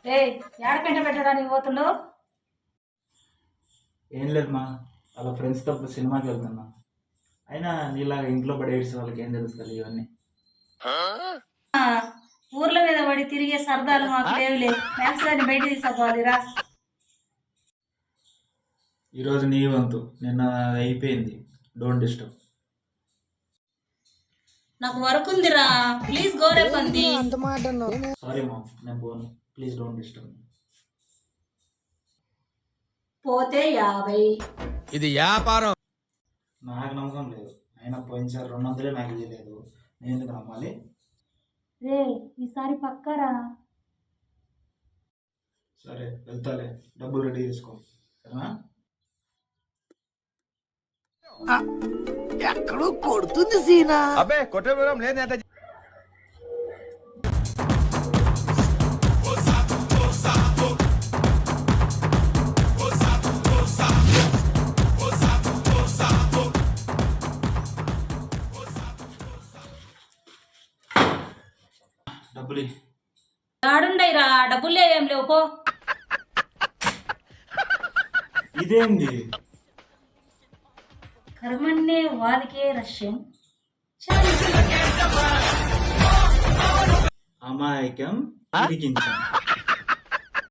ఏ ఏడ పెంట పెట్టడానికి పోతుండవు? ఏం లేదు మా, వాళ్ళ ఫ్రెండ్స్తో సినిమాకి వెళ్తున్నా. అయినా నీలాగా ఇంట్లో పడి ఏడ్చి వాళ్ళకి ఏం తెలుస్తుంది ఇవన్నీ. ఆ, ఊర్ల మీద పడి తిరిగే సరదాలు మాకు లేవులే. మ్యాథ్స్ గారిని బయట తీసుకోవాలిరా. ఈరోజు నీ వంతు, నిన్న అది అయిపోయింది. Don't disturb. నాకు వర్క్ ఉందిరా, ప్లీజ్ గోరే పంది. సారీ మా, నేను పోను. Please don't disturb. పోతే 50. ఇది వ్యాపారం. నాకు నమ్మకం లేదు. అయినా పోయినసారి 200 నాకు ఇవ్వలేదు, నేను ఎందుకు నమ్మాలి? రే ఈసారి పక్కరా. సరే వెళ్తాలే, డబ్బులు రెడీ చేసుకో సరేనా? ఎక్కడో కొడుతుంది సీనా. అబ్బే కొట్టే లేదు. డబ్బులు ఆడుండయిరా, డబ్బులు లేవేం లేవు పో. ఇదేంది? కర్మన్నే వాదికే రష్యం. అమాయకం ఇరికించాం.